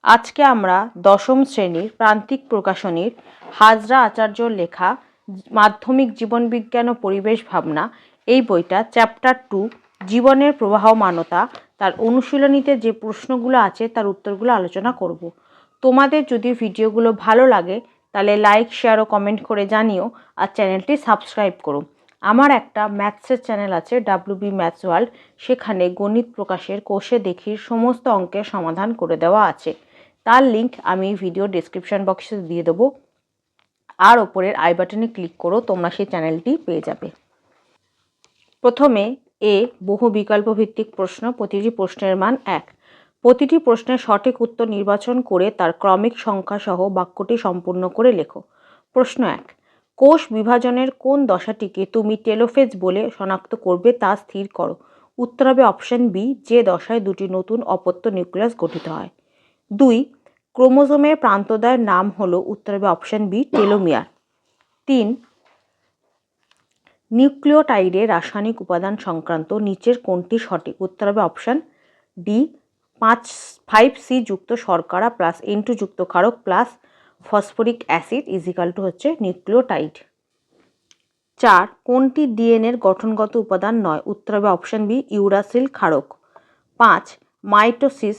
আজকে আমরা দশম শ্রেণীর প্রান্তিক প্রকাশনীর হাজরা আচার্যর লেখা মাধ্যমিক জীবনবিজ্ঞান ও পরিবেশ ভাবনা এই বইটা চ্যাপ্টার 2 জীবনের প্রবাহমানতা তার অনুশীলনীতে যে প্রশ্নগুলো আছে তার উত্তরগুলো আলোচনা করব। তোমাদের যদি ভিডিওগুলো ভালো লাগে তাহলে লাইক, শেয়ার ও কমেন্ট করে জানিও, আর চ্যানেলটি সাবস্ক্রাইব করো। আমার একটা ম্যাথসের চ্যানেল আছে WB ম্যাথস ওয়ার্ল্ড, সেখানে গণিত প্রকাশের কোষে দেখির সমস্ত অঙ্কের সমাধান করে দেওয়া আছে। তার লিঙ্ক আমি ভিডিও ডেসক্রিপশন বক্সে দিয়ে দেবো, আর ওপরের আই বাটনে ক্লিক করো, তোমরা সেই চ্যানেলটি পেয়ে যাবে। প্রথমে বহু বিকল্প ভিত্তিক প্রশ্ন। প্রতিটি প্রশ্নের মান 1। প্রতিটি প্রশ্নের সঠিক উত্তর নির্বাচন করে তার ক্রমিক সংখ্যা সহ বাক্যটি সম্পূর্ণ করে লেখো। প্রশ্ন 1, কোষ বিভাজনের কোন দশাটিকে তুমি টেলোফেজ বলে শনাক্ত করবে তা স্থির করো। উত্তর হবে অপশন বি, যে দশায় দুটি নতুন অপত্য নিউক্লিয়াস গঠিত হয়। 2, ক্রোমোজোমের প্রান্তদ্বয়ের নাম হলো। উত্তর হবে অপশন বি, টেলোমিয়ার। 3, নিউক্লিওটাইডের রাসায়নিক উপাদান সংক্রান্ত নিচের কোনটি সঠিক। উত্তর হবে অপশন ডি, 5C যুক্ত শর্করা প্লাস N2 যুক্ত ক্ষারক plus phosphoric acid is equal to হচ্ছে নিউক্লিওটাইড। 4, কোনটি ডিএনএর গঠনগত উপাদান নয়। উত্তর হবে অপশন বি, ইউরাসিল ক্ষারক। 5, মাইটোসিস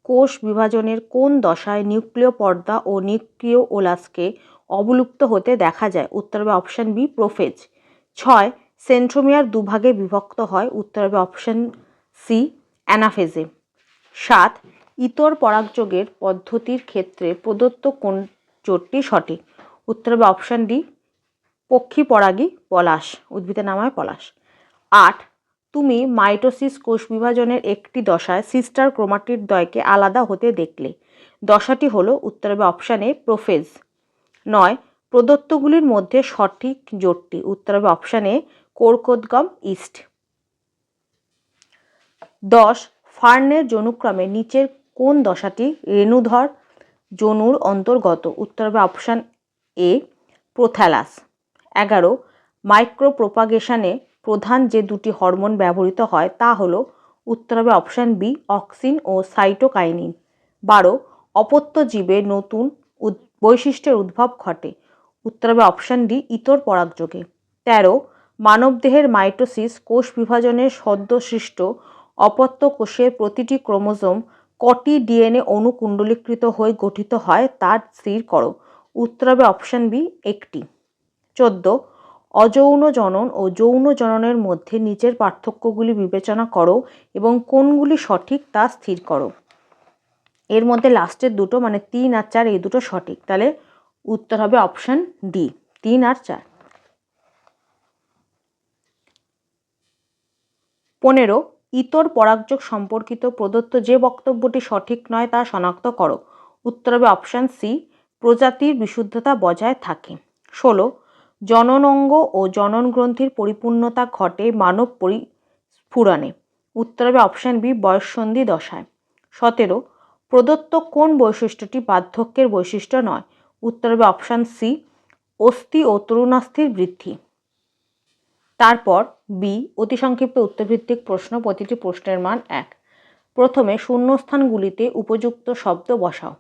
কোষ বিভাজনের কোন দশায় নিউক্লিয় পর্দা ও নিউক্লিওলাসকে অবলুপ্ত হতে দেখা যায়। উত্তর হবে অপশন বি, প্রোফেজ। 6, সেন্ট্রোমিয়ার দুভাগে বিভক্ত হয়। উত্তর হবে অপশন সি, অ্যানাফেজে। 7, ইতর পরাগযোগের পদ্ধতির ক্ষেত্রে প্রদত্ত কোন জোটটি সঠিক। উত্তর হবে অপশন ডি, পক্ষী পরাগী পলাশ, উদ্ভিদের নাম হয় পলাশ। 8, তুমি মাইটোসিস কোষ বিভাজনের একটি দশায় সিস্টার ক্রোমাটিড দ্বয়কে আলাদা হতে দেখলে। দশাটি হলো। উত্তর হবে অপশন এ, প্রোফেজ। 9, প্রদত্তগুলির মধ্যে সঠিক জোটটি। উত্তর হবে অপশন এ, কোরকোদগম ইস্ট। 10, ফার্নের যৌনক্রমে নিচের কোন দশাটি রেণুধর যৌনুর অন্তর্গত। উত্তর হবে অপশন এ, প্রোথ্যালাস। 11, মাইক্রোপ্রোপাগেশনে প্রধান যে দুটি হরমোন ব্যবহৃত হয় তা হলো। উত্তর হবে অপশন বি, অক্সিন ও সাইটোকাইনিন। 12, অপত্য জীবের নতুন বৈশিষ্ট্যের উদ্ভব ঘটে। উত্তর হবে অপশন ডি, ইতর পরাগযোগে। 13, মানবদেহের মাইটোসিস কোষ বিভাজনের সদ্যসৃষ্ট অপত্য কোষের প্রতিটি ক্রোমোজোম কটি ডিএনএ অণু কুণ্ডলীকৃত হয়ে গঠিত হয় তা স্থির করো। উত্তর হবে অপশন বি, একটি। 14, অযৌন জনন ও যৌন জননের মধ্যে নিচের পার্থক্যগুলি বিবেচনা করো এবং কোনগুলি সঠিক তা স্থির করো। এর মধ্যে লাস্টের দুটো মানে 3 আর 4 এই দুটো সঠিক, তাহলে উত্তর হবে অপশন ডি, 3 আর 4। 15, ইতর পরাগযোগ সম্পর্কিত প্রদত্ত যে বক্তব্যটি সঠিক নয় তা শনাক্ত করো। উত্তর হবে অপশন সি, প্রজাতির বিশুদ্ধতা বজায় থাকে। 16, জনন অঙ্গ ও জনন গ্রন্থির পরিপূর্ণতা ঘটে মানব পরিস্ফুরণে। উত্তর হবে অপশন বি, বয়ঃসন্ধি দশায়। 17, প্রদত্ত কোন বৈশিষ্ট্যটি বার্ধক্যের বৈশিষ্ট্য নয়। উত্তর হবে অপশন সি, অস্থি ও তরুণাস্থির বৃদ্ধি। তারপর বি, অতি সংক্ষিপ্ত উত্তরভিত্তিক প্রশ্ন। প্রতিটি প্রশ্নের মান 1। প্রথমে শূন্যস্থানগুলিতে উপযুক্ত শব্দ বসাও।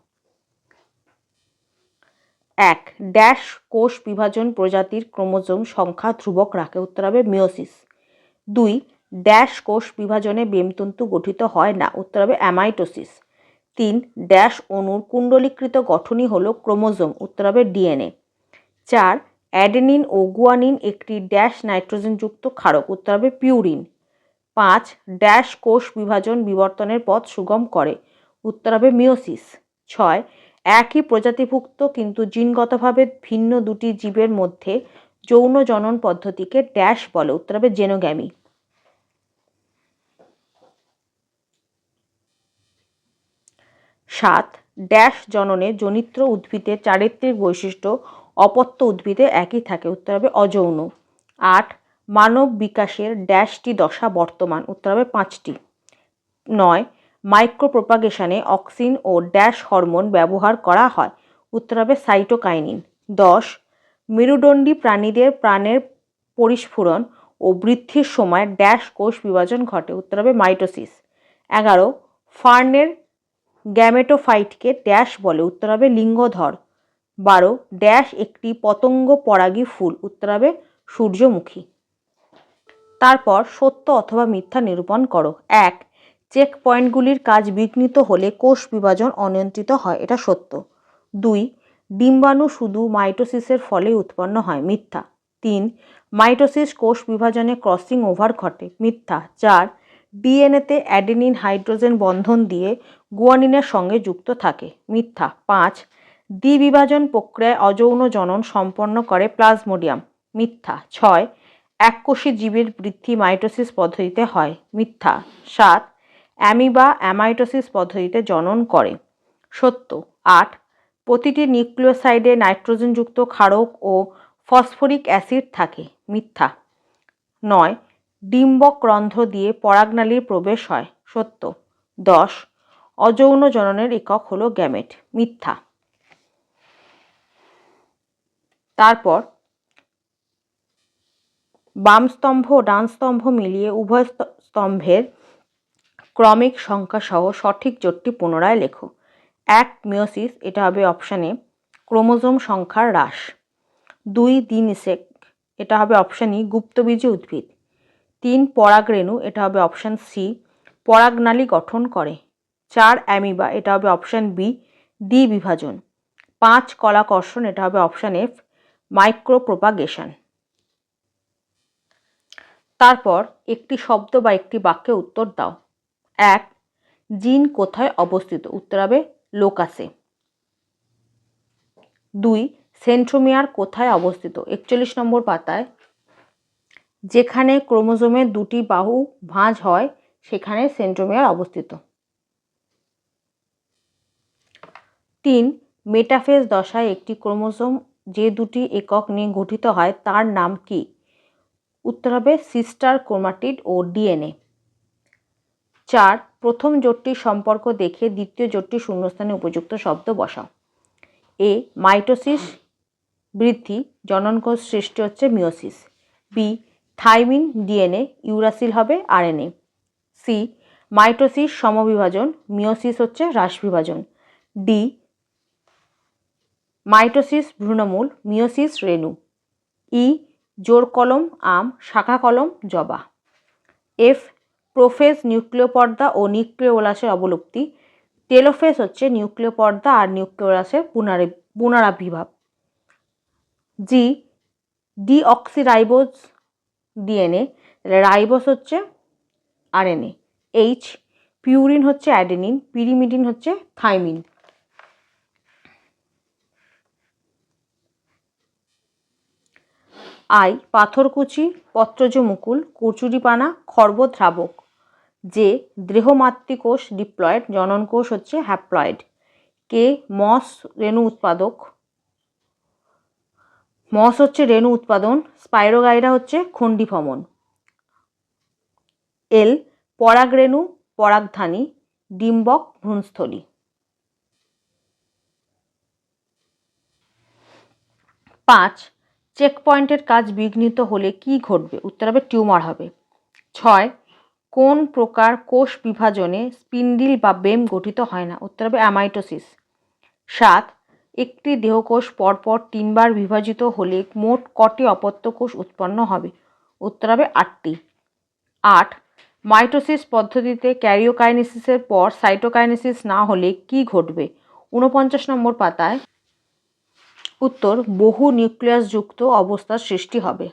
1, ড্যাশ কোষ বিভাজন প্রজাতির ক্রোমোজোম সংখ্যা ধ্রুবক রাখে। উত্তর হবে মিওসিস। 2, ড্যাশ কোষ বিভাজনে বেমতন্তু গঠিত হয় না। উত্তর হবে অ্যামাইটোসিস। 3, ড্যাশ অণুর কুণ্ডলীকৃত গঠনই হলো ক্রোমোজোম। উত্তর হবে ডিএনএ। 4, অ্যাডেনিন ও গুয়ানিন একটি ড্যাশ নাইট্রোজেনযুক্ত ক্ষারক। উত্তর হবে পিউরিন। 5, ড্যাশ কোষ বিভাজন বিবর্তনের পথ সুগম করে। উত্তর হবে মিওসিস। 6, একই প্রজাতিভুক্ত কিন্তু জিনগতভাবে ভিন্ন দুটি জীবের মধ্যে যৌন জনন পদ্ধতিকে ড্যাশ বলে। উত্তর হবে জেনোগ্যামি। 7, ড্যাশ জননে জনিত্র উদ্ভিদের চারিত্রিক বৈশিষ্ট্য অপত্য উদ্ভিদে একই থাকে। উত্তর হবে অযৌন। 8, মানব বিকাশের ড্যাশটি দশা বর্তমান। উত্তর হবে 5টি। 9, মাইক্রোপ্রোপাগেশনে অক্সিন ও ড্যাশ হরমোন ব্যবহার করা হয়। উত্তর হবে সাইটোকাইনিন। 10, মেরুদণ্ডী প্রাণীদের প্রাণের পরিস্ফুরণ ও বৃদ্ধির সময় ড্যাশ কোষ বিভাজন ঘটে। উত্তর হবে মাইটোসিস। 11, ফার্নের গ্যামেটোফাইটকে ড্যাশ বলে? উত্তর হবে লিঙ্গধর। 12 ড্যাশ একটি পতঙ্গ পরাগী ফুল? উত্তর হবে সূর্যমুখী। তারপর সত্য অথবা মিথ্যা নিরূপণ করো। 1 চেক পয়েন্টগুলির কাজ বিঘ্নিত হলে কোষ বিভাজন অনিয়ন্ত্রিত হয়, এটা সত্য। 2 ডিম্বাণু শুধু মাইটোসিসের ফলেই উৎপন্ন হয়, মিথ্যা। 3 মাইটোসিস কোষ বিভাজনে ক্রসিং ওভার ঘটে, মিথ্যা। 4 ডিএনএতে অ্যাডেনিন হাইড্রোজেন বন্ধন দিয়ে গুয়ানিনের সঙ্গে যুক্ত থাকে, মিথ্যা। 5 দ্বিবিভাজন প্রক্রিয়ায় অযৌন জনন সম্পন্ন করে প্লাজমোডিয়াম, মিথ্যা। 6 এককোষী জীবের বৃদ্ধি মাইটোসিস পদ্ধতিতে হয়, মিথ্যা। 7 অ্যামিবা অ্যামাইটোসিস পদ্ধতিতে জনন করে, সত্য। 8 প্রতিটি নিউক্লিওসাইডে নাইট্রোজেনযুক্ত ক্ষারক ও ফসফরিক অ্যাসিড থাকে, মিথ্যা। 9 ডিম্বক রন্ধ্র দিয়ে পরাগনালীর প্রবেশ হয়, সত্য। 10 অযৌন জননের একক হলো গ্যামেট, মিথ্যা। তারপর বাম স্তম্ভ ও ডান স্তম্ভ মিলিয়ে উভয় স্তম্ভের ক্রমিক সংখ্যা সহ সঠিক জোটটি পুনরায় লেখো। 1 মিওসিস, এটা হবে অপশান এ, ক্রোমোজোম সংখ্যার হ্রাস। 2 দ্বিনিষেক, এটা হবে অপশান ই, গুপ্তবীজী উদ্ভিদ। 3 পরাগরেণু, এটা হবে অপশান সি, পরাগনালী গঠন করে। 4 অ্যামিবা, এটা হবে অপশান বি, দ্বিবিভাজন। 5 কলাকর্ষণ, এটা হবে অপশান এফ, মাইক্রোপ্রোপাগেশন। তারপর একটি শব্দ বা একটি বাক্যে উত্তর দাও। 1 জিন কোথায় অবস্থিত? উত্তর হবে লোকাসে। 2 সেন্ট্রোমিয়ার কোথায় অবস্থিত? 41 নম্বর পাতায়। যেখানে ক্রোমোজোমের দুটি বাহু ভাঁজ হয় সেখানে সেন্ট্রোমিয়ার অবস্থিত। 3 মেটাফেজ দশায় একটি ক্রোমোজোম যে দুটি একক নিয়ে গঠিত হয় তার নাম কি? উত্তর হবে সিস্টার ক্রোমাটিড ও ডিএনএ। 4 প্রথম জোটটির সম্পর্ক দেখে দ্বিতীয় জোটটির শূন্যস্থানে উপযুক্ত শব্দ বসাও। এ মাইটোসিস বৃদ্ধি, জননকোষ সৃষ্টি হচ্ছে meiosis. B thymine DNA, uracil হবে আরএনএ। সি মাইটোসিস সমবিভাজন, মিওসিস হচ্ছে হ্রাস বিভাজন। ডি মাইটোসিস ভ্রূণমূল, মিওসিস রেণু। ই জোড় কলম আম, শাখা কলম জবা। এফ প্রোফেজ নিউক্লিয় পর্দা ও নিউক্লিওলাসের অবলুপ্তি, টেলোফেজ হচ্ছে নিউক্লিয় পর্দা আর নিউক্লিওলাসের পুনরাবির্ভাব। জি ডিঅক্সিরাইবোজ ডিএনএ, রাইবোজ হচ্ছে আরএনএ। এইচ পিউরিন হচ্ছে অ্যাডেনিন, পিরিমিডিন হচ্ছে থাইমিন। আই পাথরকুচি, পত্রজ মুকুল, কচুরিপানা, খর্বদ্রাবক। যে দেহমাতৃকোষ ডিপ্লয়েড, জননকোষ হচ্ছে হ্যাপ্লয়েড। কে মস রেণু উৎপাদক, মস হচ্ছে রেণু উৎপাদন, স্পাইরোগাইরা হচ্ছে খণ্ডিভমন। এল পরাগরেণু পরাগধানী, ডিম্বক ভ্রূণস্থলী। 5 চেক পয়েন্টের কাজ বিঘ্নিত হলে কি ঘটবে? উত্তর হবে টিউমার হবে। 6 কোন প্রকার কোষ বিভাজনে স্পিন্ডিল বা বেম গঠিত হয় না? উত্তর হবে অ্যামাইটোসিস। 7 একটি দেহকোষ পরপর 3 বার বিভাজিত হলে মোট কটি অপত্য কোষ উৎপন্ন হবে? উত্তর হবে 8টি। 8 মাইটোসিস পদ্ধতিতে ক্যারিওকাইনেসিসের পর সাইটোকাইনেসিস না হলে কি ঘটবে? 49 নম্বর পাতায়। উত্তর বহু নিউক্লিয়াসযুক্ত অবস্থার সৃষ্টি হবে।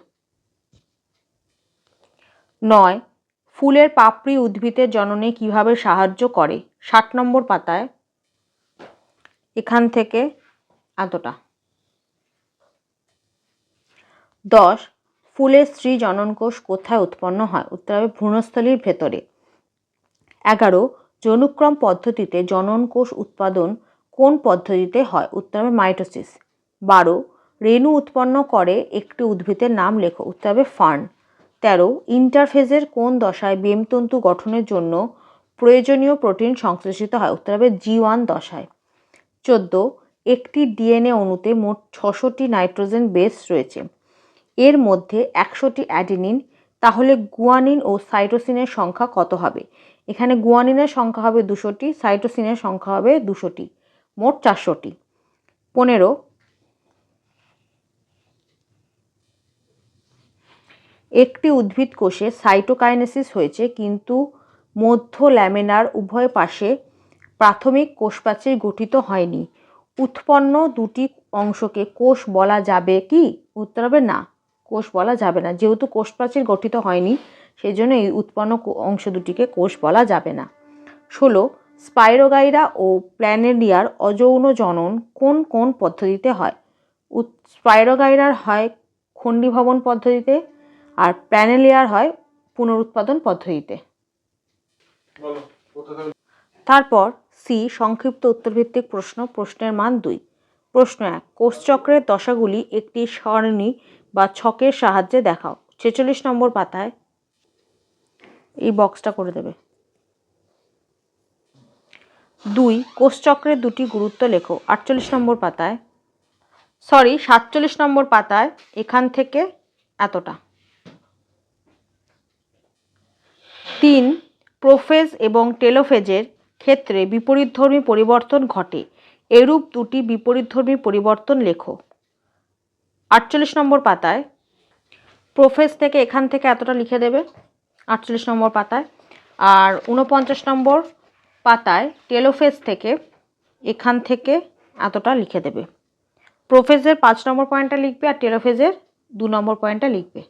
9 ফুলের পাপড়ি উদ্ভিদের জননে কিভাবে সাহায্য করে? 60 নম্বর পাতায়। এখান থেকে এতটা। 10 ফুলের স্ত্রী জননকোষ কোথায় উৎপন্ন হয়? উত্তর হবে ভ্রূণস্থলীর ভেতরে। 11 যৌনুক্রম পদ্ধতিতে জননকোষ উৎপাদন কোন পদ্ধতিতে হয়? উত্তর হবে মাইটোসিস। 12 রেণু উৎপন্ন করে একটি উদ্ভিদের নাম লেখো। উত্তর হবে ফার্ন। 13 ইন্টারফেজের কোন দশায় বেমতন্তু গঠনের জন্য প্রয়োজনীয় প্রোটিন সংশ্লেষিত হয়? উত্তর হবে G1 দশায়। 14 একটি ডিএনএ অণুতে মোট 600টি নাইট্রোজেন বেস রয়েছে, এর মধ্যে 100টি অ্যাডেনিন, তাহলে গুয়ানিন ও সাইটোসিনের সংখ্যা কত হবে? এখানে গুয়ানিনের সংখ্যা হবে 200টি, সাইটোসিনের সংখ্যা হবে 200টি, মোট 400টি। 15 একটি উদ্ভিদ কোষে সাইটোকাইনেসিস হয়েছে কিন্তু মধ্য ল্যামিনার উভয় পাশে প্রাথমিক কোষপ্রাচীর গঠিত হয়নি। উৎপন্ন দুটি অংশকে কোষ বলা যাবে কি? উত্তর হবে না, কোষ বলা যাবে না। যেহেতু কোষপ্রাচীর গঠিত হয়নি সেই জন্য এই উৎপন্ন অংশ দুটিকে কোষ বলা যাবে না। 16 স্পাইরোগাইরা ও প্ল্যানেলিয়ার অযৌন জনন কোন কোন পদ্ধতিতে হয়? স্পাইরোগাইরার হয় খণ্ডীভবন পদ্ধতিতে আর প্ল্যানেলিয়ার হয় পুনরুৎপাদন পদ্ধতিতে। তারপর সি সংক্ষিপ্ত উত্তরভিত্তিক প্রশ্ন, প্রশ্নের মান 2। প্রশ্ন 1 কোষচক্রের দশাগুলি একটি সরণি বা ছকের সাহায্যে দেখাও। 46 নম্বর পাতায় এই বক্সটা করে দেবে। 2 কোষচক্রের দুটি গুরুত্ব লেখো। 48 নম্বর পাতায় 47 নম্বর পাতায় এখান থেকে এতটা। 3 প্রোফেজ এবং টেলোফেজের ক্ষেত্রে বিপরীতধর্মী পরিবর্তন ঘটে, এরূপ দুটি বিপরীতধর্মী পরিবর্তন লেখো। 48 নম্বর পাতায় প্রোফেজ থেকে এখান থেকে এতটা লিখে দেবে 48 নম্বর পাতায়। আর 49 নম্বর পাতায় টেলোফেজ থেকে এখান থেকে এতটা লিখে দেবে। প্রোফেজের 5 নম্বর পয়েন্টটা লিখবে আর টেলোফেজের 2 নম্বর পয়েন্টটা লিখবে।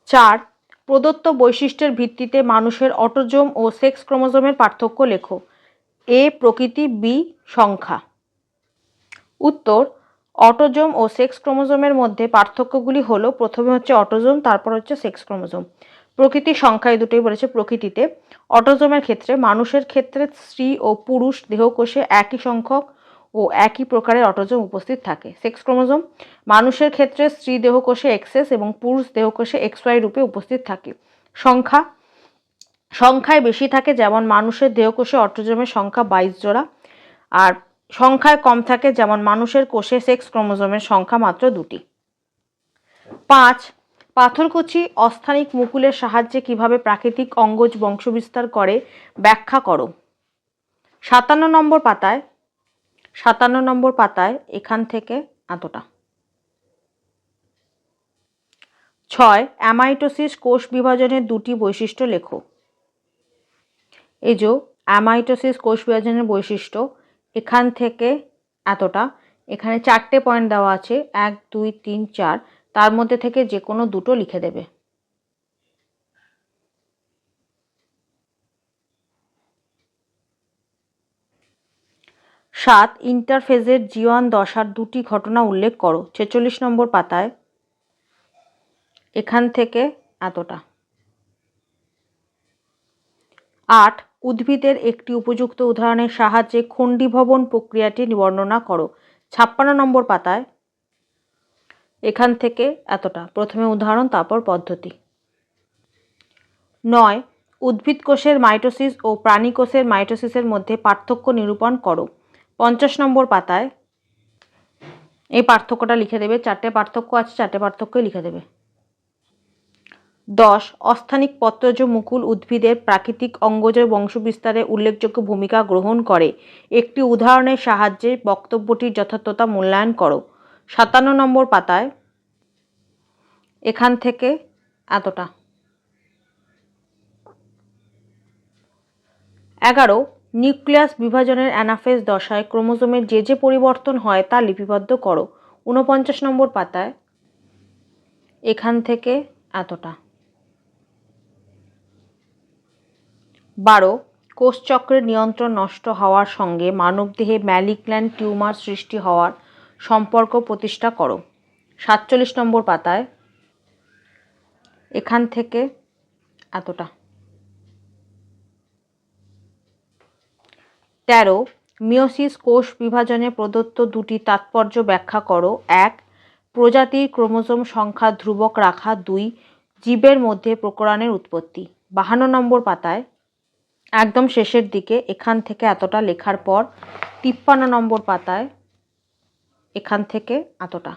4 প্রদত্ত বৈশিষ্ট্যের ভিত্তিতে মানুষের অটোজোম ও সেক্স ক্রোমোজোমের পার্থক্য লেখো। এ প্রকৃতি, বি সংখ্যা। উত্তর অটোজোম ও সেক্স ক্রোমোজোমের মধ্যে পার্থক্যগুলি হলো, প্রথমে হচ্ছে অটোজোম, তারপর হচ্ছে সেক্স ক্রোমোজোম। প্রকৃতি সংখ্যায় দুটোই বলেছে। প্রকৃতিতে অটোজোমের ক্ষেত্রে মানুষের ক্ষেত্রে স্ত্রী ও পুরুষ দেহকোষে একই সংখ্যক ও একই প্রকারের অটোজোম উপস্থিত থাকে। সেক্স ক্রোমোজোম মানুষের ক্ষেত্রে স্ত্রী দেহকোষে এক্সএস এবং পুরুষ দেহকোষে XY রূপে উপস্থিত থাকে। সংখ্যায় বেশি থাকে, যেমন মানুষের দেহকোষে অটোজোমের সংখ্যা 22 জোড়া, আর সংখ্যায় কম থাকে, যেমন মানুষের কোষে সেক্স ক্রোমোজোমের সংখ্যা মাত্র 2টি। 5 পাথরকুচি অস্থানিক মুকুলের সাহায্যে কিভাবে প্রাকৃতিক অঙ্গজ বংশবিস্তার করে ব্যাখ্যা করো। 57 নম্বর পাতায় এখান থেকে এতটা। 6 অ্যামাইটোসিস কোষ বিভাজনের দুটি বৈশিষ্ট্য লেখো। এই যে অ্যামাইটোসিস কোষ বিভাজনের বৈশিষ্ট্য এখান থেকে এতটা। এখানে 4টে পয়েন্ট দেওয়া আছে, 1 2 3 4, তার মধ্যে থেকে যে কোনো দুটো লিখে দেবে। 7 ইন্টারফেজের G1 দশার দুটি ঘটনা উল্লেখ করো। 46 নম্বর পাতায় এখান থেকে এতটা। 8 উদ্ভিদের একটি উপযুক্ত উদাহরণের সাহায্যে খণ্ডীভবন প্রক্রিয়াটি বর্ণনা করো। 56 নম্বর পাতায় এখান থেকে এতটা। প্রথমে উদাহরণ, তারপর পদ্ধতি। 9 উদ্ভিদ কোষের মাইটোসিস ও প্রাণী কোষের মাইটোসিসের মধ্যে পার্থক্য নিরূপণ করো। 50 নম্বর পাতায় এই পার্থক্যটা লিখে দেবে। 4টে পার্থক্য আছে, 4টে পার্থক্যই লিখে দেবে। 10 অস্থানিক পত্রজ মুকুল উদ্ভিদের প্রাকৃতিক অঙ্গজ বংশবিস্তারে উল্লেখযোগ্য ভূমিকা গ্রহণ করে, একটি উদাহরণের সাহায্যে বক্তব্যটির যথার্থতা মূল্যায়ন করো। 57 নম্বর পাতায় এখান থেকে এতটা। 11 নিউক্লিয়াস বিভাজনের অ্যানাফেজ দশায় ক্রোমোজোমের যে যে পরিবর্তন হয় তা লিপিবদ্ধ করো। 49 নম্বর পাতায় এখান থেকে এতটা। 12 কোষচক্রের নিয়ন্ত্রণ নষ্ট হওয়ার সঙ্গে মানবদেহে ম্যালিগন্যান্ট টিউমার সৃষ্টি হওয়ার সম্পর্ক প্রতিষ্ঠা করো। 47 নম্বর পাতায় এখান থেকে এতটা। 13 মিওসিস কোষ বিভাজনে প্রদত্ত দুটি তাৎপর্য ব্যাখ্যা করো। 1 প্রজাতির ক্রোমোজোম সংখ্যা ধ্রুবক রাখা। 2 জীবের মধ্যে প্রকরণের উৎপত্তি। 52 নম্বর পাতায় একদম শেষের দিকে এখান থেকে এতটা লেখার পর 53 নম্বর পাতায় এখান থেকে এতটা।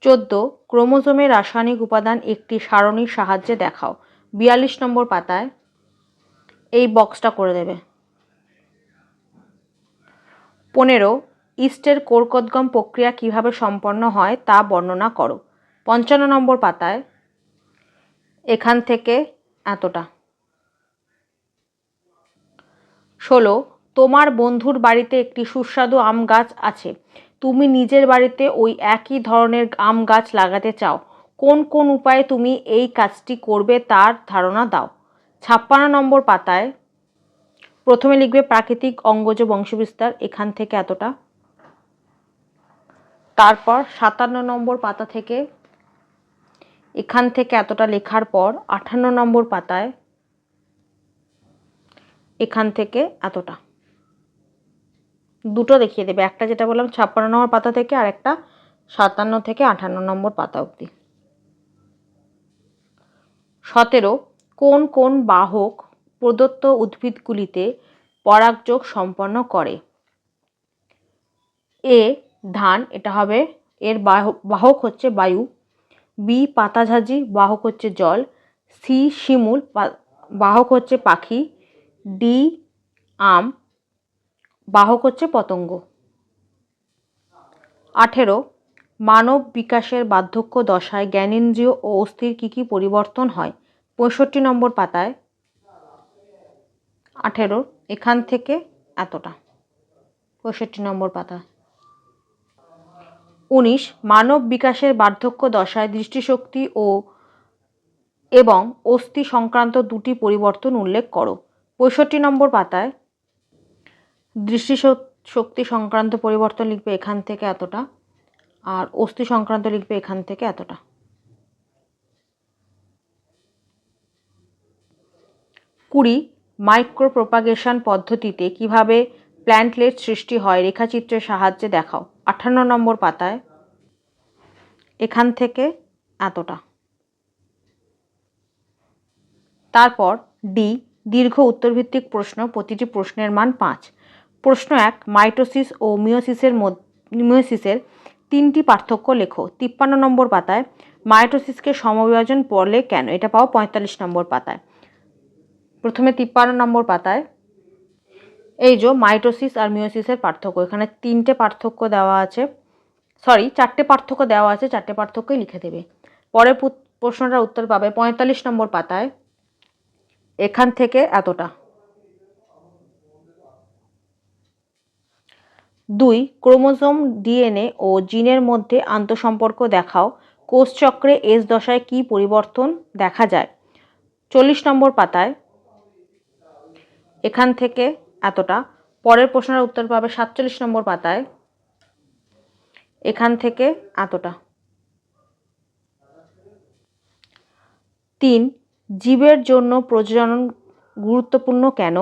14 ক্রোমোজোমের রাসায়নিক উপাদান একটি সারণীর সাহায্যে দেখাও। 42 নম্বর পাতায় এই বক্সটা করে দেবে। 15 ইস্টের কোষোদ্গম প্রক্রিয়া কিভাবে সম্পন্ন হয় তা বর্ণনা করো। 55 নম্বর পাতায় এখান থেকে এতটা। 16 তোমার বন্ধুর বাড়িতে একটি সুস্বাদু আম গাছ আছে, তুমি নিজের বাড়িতে ওই একই ধরনের আম গাছ লাগাতে চাও, কোন কোন উপায়ে তুমি এই কাজটি করবে তার ধারণা দাও। 56 নম্বর পাতায় প্রথমে লিখবে প্রাকৃতিক অঙ্গজ বংশবিস্তার, এখান থেকে এতটা। তারপর 57 নম্বর পাতা থেকে এখান থেকে এতটা লেখার পর 58 নম্বর পাতায় এখান থেকে এতটা। দুটো দেখিয়ে দেবে, একটা যেটা বললাম 56 নম্বর পাতা থেকে, আর একটা 57 থেকে 58 নম্বর পাতা অবধি। 17 কোন কোন বাহক প্রদত্ত উদ্ভিদগুলিতে পরাগযোগ সম্পন্ন করে। এ ধান, এটা হবে এর বাহক হচ্ছে বায়ু। বি পাতাঝাজি, বাহক হচ্ছে জল। সি শিমুল, বাহক হচ্ছে পাখি। ডি আম, বাহক হচ্ছে পতঙ্গ। 18 মানব বিকাশের বার্ধক্য দশায় জ্ঞানেন্দ্রিয় ও অস্থির কী কী পরিবর্তন হয়। 65 নম্বর পাতায় 18 এখান থেকে এতটা। 65 নম্বর পাতা। 19 মানব বিকাশের বার্ধক্য দশায় দৃষ্টিশক্তি এবং অস্থি সংক্রান্ত দুটি পরিবর্তন উল্লেখ করো। 65 নম্বর পাতায় দৃষ্টিশক্তি সংক্রান্ত পরিবর্তন লিখবে এখান থেকে এতটা, আর অস্থি সংক্রান্ত লিখবে এখান থেকে এতটা। 20 মাইক্রো প্রোপাগেশন পদ্ধতিতে কিভাবে প্ল্যান্টলেট সৃষ্টি হয় রেখাচিত্রের সাহায্যে দেখাও। 58 নম্বর পাতায় এখান থেকে এতটা। তারপর ডি দীর্ঘ উত্তরভিত্তিক প্রশ্ন, প্রতিটি প্রশ্নের মান 5। প্রশ্ন 1 মাইটোসিস ও মিয়োসিসের 3টি পার্থক্য লেখো। 53 নম্বর পাতায় মাইটোসিসকে সমবিভাজন বলে কেন, এটা পাও 45 নম্বর পাতায়। প্রথমে 53 নম্বর পাতায় এই যে মাইটোসিস আর মিয়োসিসের পার্থক্য, এখানে 3টে পার্থক্য দেওয়া আছে, 4টে পার্থক্য দেওয়া আছে, 4টে পার্থক্যই লিখে দেবে। পরের প্রশ্নটার উত্তর পাবে 45 নম্বর পাতায় এখান থেকে এতটা। 2 ক্রোমোজোম ডিএনএ ও জিনের মধ্যে আন্তঃসম্পর্ক দেখাও, কোষচক্রে এস দশায় কী পরিবর্তন দেখা যায়। 40 নম্বর পাতায় এখান থেকে এতটা। পরের প্রশ্নের উত্তর পাবে 47 নম্বর পাতায় এখান থেকে এতটা। 3 জীবের জন্য প্রজনন গুরুত্বপূর্ণ কেন,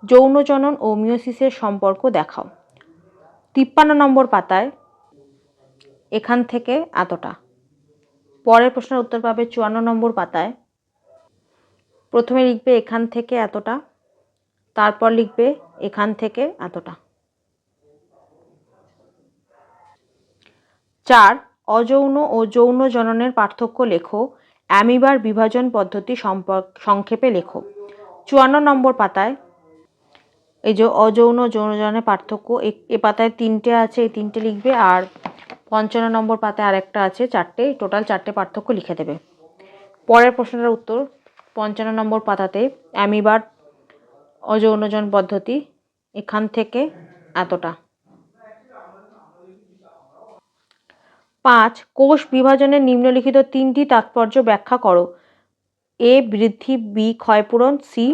যৌন জনন ও মিয়োসিসের সম্পর্ক দেখাও। 53 নম্বর পাতায় এখান থেকে এতটা। পরের প্রশ্নের উত্তর পাবে 54 নম্বর পাতায়। প্রথমে লিখবে এখান থেকে এতটা, তারপর লিখবে এখান থেকে এতটা। 4 অযৌন ও যৌন জননের পার্থক্য লেখো, অ্যামিবার বিভাজন পদ্ধতি সংক্ষেপে লেখো। 54 নম্বর পাতায় এই যে অযৌন যৌন জননের পার্থক্য, এ পাতায় 3টে আছে, এই 3টে লিখবে, আর 55 নম্বর পাতায় আরেকটা আছে, 4টে, টোটাল 4টে পার্থক্য লিখে দেবে। পরের প্রশ্নের উত্তর 55 নম্বর পাতাতে অ্যামিবার অযৌনজন পদ্ধতি এখান থেকে এতটা। 5 কোষ বিভাজনের নিম্নলিখিত 3টি তাৎপর্য ব্যাখ্যা করো। এ বৃদ্ধি, বি ক্ষয়পূরণ, সি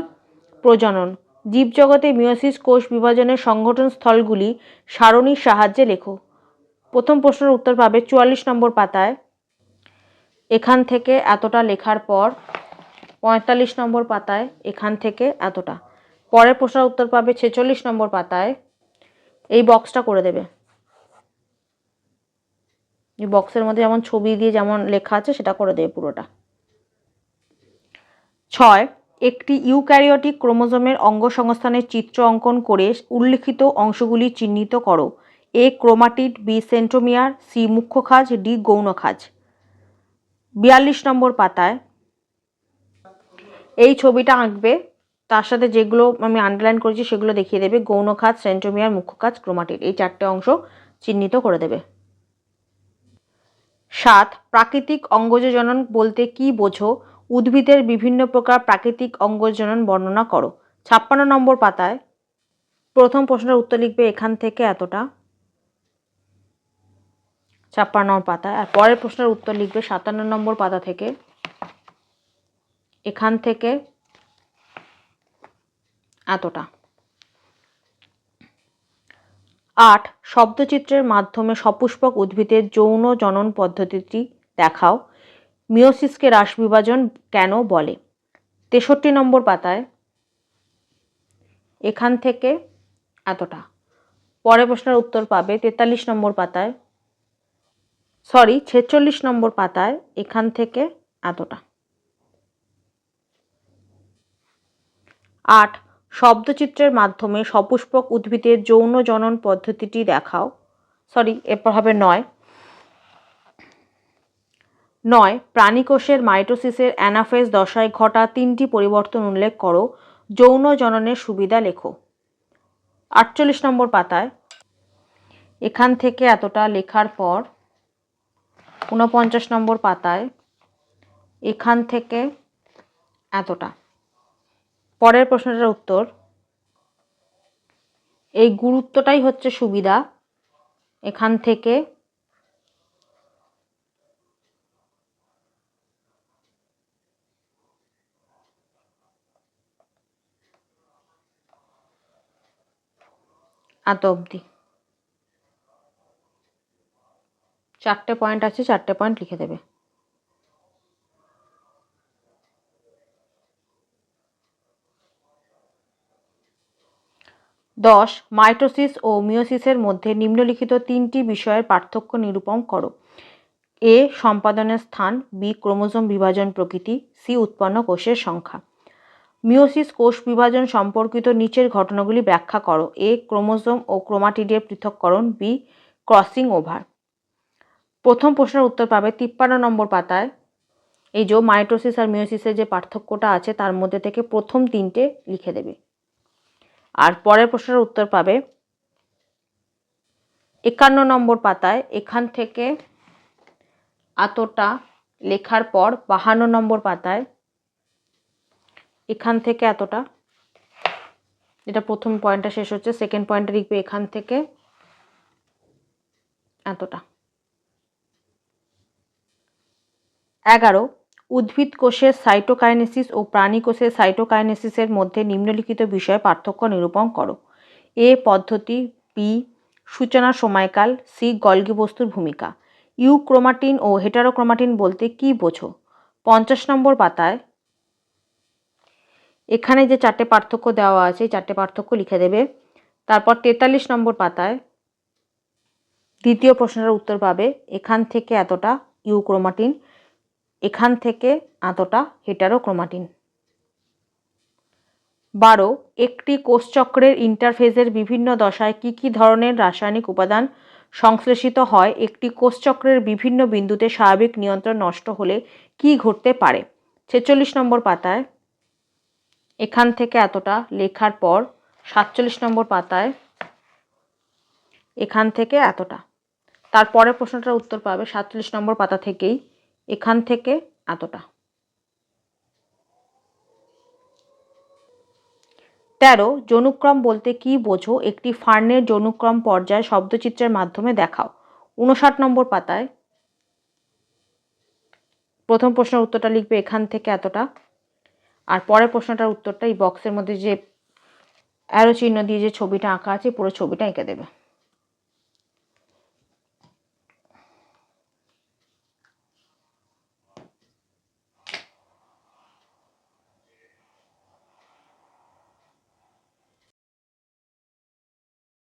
প্রজনন। জীবজগতে মিয়োসিস কোষ বিভাজনের সংগঠন স্থলগুলি সারণীর সাহায্যে লেখো। প্রথম প্রশ্নের উত্তর পাবে 44 নম্বর পাতায় এখান থেকে এতটা লেখার পর 45 নম্বর পাতায় এখান থেকে এতটা। পরের প্রশ্নের উত্তর পাবে 46 নম্বর পাতায়, এই বক্সটা করে দেবে। এই বক্সের মধ্যে যেমন ছবি দিয়ে যেমন লেখা আছে সেটা করে দেবে পুরোটা। 6 একটি ইউক্যারিওটিক ক্রোমোজোমের অঙ্গ সংস্থানের চিত্র অঙ্কন করে উল্লিখিত অংশগুলি চিহ্নিত করো। এ ক্রোমাটিড, বি সেন্ট্রোমিয়ার, সি মুখ্য খাঁজ, ডি গৌণ খাঁজ। 42 নম্বর পাতায় এই ছবিটা আঁকবে, তার সাথে যেগুলো আমি আন্ডারলাইন করেছি সেগুলো দেখিয়ে দেবে। গৌণ খাঁজ, সেন্ট্রোমিয়ার, মুখ্য খাঁজ, ক্রোমাটিড, এই 4টে অংশ চিহ্নিত করে দেবে। 7. প্রাকৃতিক অঙ্গজজনন বলতে কি বোঝো? উদ্ভিদের বিভিন্ন প্রকার প্রাকৃতিক অঙ্গজনন বর্ণনা করো। 56 নম্বর পাতায় প্রথম প্রশ্নের উত্তর লিখবে এখান থেকে এতটা, 56 নম্বর পাতায়। আর পরের প্রশ্নের উত্তর লিখবে 57 নম্বর পাতা থেকে, এখান থেকে এতটা। 8. শব্দচিত্রের মাধ্যমে সপুষ্পক উদ্ভিদের যৌন জনন পদ্ধতিটি দেখাও। মিওসিসকে রাস বিভাজন কেন বলে? 63 নম্বর পাতায় এখান থেকে এতটা। পরের প্রশ্নের উত্তর পাবে 43 নম্বর পাতায়, 46 নম্বর পাতায় এখান থেকে এতটা। 8. শব্দচিত্রের মাধ্যমে সপুষ্পক উদ্ভিদের যৌন জনন পদ্ধতিটি দেখাও। এরপর হবে 9. প্রাণীকোষের মাইটোসিসের অ্যানাফেজ দশায় ঘটা 3টি পরিবর্তন উল্লেখ করো। যৌন জননের সুবিধা লেখো। 48 নম্বর পাতায় এখান থেকে এতটা লেখার পর 49 নম্বর পাতায় এখান থেকে এতটা। পরের প্রশ্নটার উত্তর, এই গুরুত্বটাই হচ্ছে সুবিধা, এখান থেকে এত অবধি। 4টে পয়েন্ট আছে, 4টে পয়েন্ট লিখে দেবে। 10. মাইটোসিস ও মিওসিসের মধ্যে নিম্নলিখিত 3টি বিষয়ের পার্থক্য নিরূপণ করো। এ সম্পাদনের স্থান, বি ক্রোমোজোম বিভাজন প্রকৃতি, সি উৎপন্ন কোষের সংখ্যা। মিওসিস কোষ বিভাজন সম্পর্কিত নিচের ঘটনাগুলি ব্যাখ্যা করো। এ ক্রোমোজোম ও ক্রোমাটিডের পৃথককরণ, বি ক্রসিং ওভার। প্রথম প্রশ্নের উত্তর পাবে 53 নম্বর পাতায়। এই যে মাইটোসিস আর মিওসিসের যে পার্থক্যটা আছে তার মধ্যে থেকে প্রথম 3টে লিখে দেবে। আর পরের প্রশ্নের উত্তর পাবে 51 নম্বর পাতায় এখান থেকে এতটা লেখার পর 52 নম্বর পাতায় এখান থেকে এতটা। এটা প্রথম পয়েন্টটা শেষ হচ্ছে, সেকেন্ড পয়েন্টটা লিখবে এখান থেকে এতটা। 11. উদ্ভিদ কোষের সাইটোকাইনেসিস ও প্রাণী কোষের সাইটোকাইনেসিসের মধ্যে নিম্নলিখিত বিষয়ে পার্থক্য নিরূপণ করো। এ পদ্ধতি, বি সূচনার সময়কাল, সি গলগি বস্তুর ভূমিকা। ইউক্রোমাটিন ও হেটারোক্রোমাটিন বলতে কি বোঝো? 50 নম্বর পাতায় এখানে যে 4টে পার্থক্য দেওয়া আছে এই 4টে পার্থক্য লিখে দেবে। তারপর 43 নম্বর পাতায় দ্বিতীয় প্রশ্নের উত্তর পাবে এখান থেকে এতটা ইউক্রোমাটিন, এখান থেকে এতটা হেটারোক্রোমাটিন। 12. একটি কোষচক্রের ইন্টারফেজের বিভিন্ন দশায় কি কি ধরনের রাসায়নিক উপাদান সংশ্লেষিত হয়? একটি কোষচক্রের বিভিন্ন বিন্দুতে স্বাভাবিক নিয়ন্ত্রণ নষ্ট হলে কি ঘটতে পারে? 46 নম্বর পাতায় এখান থেকে এতটা লেখার পর 47 নম্বর পাতায় এখান থেকে এতটা। তারপরের প্রশ্নটার উত্তর পাবে 47 নম্বর পাতা থেকেই, এখান থেকে এতটা। 13. যৌনুক্রম বলতে কি বোঝো? একটি ফার্নের যৌনুক্রম পর্যায় শব্দচিত্রের মাধ্যমে দেখাও। 59 নম্বর পাতায় প্রথম প্রশ্নের উত্তরটা লিখবে এখান থেকে এতটা। আর পরের প্রশ্নটার উত্তরটা এই বক্সের মধ্যে যে অ্যারো চিহ্ন দিয়ে যে ছবিটা আঁকা আছে পুরো ছবিটা এঁকে দেবে।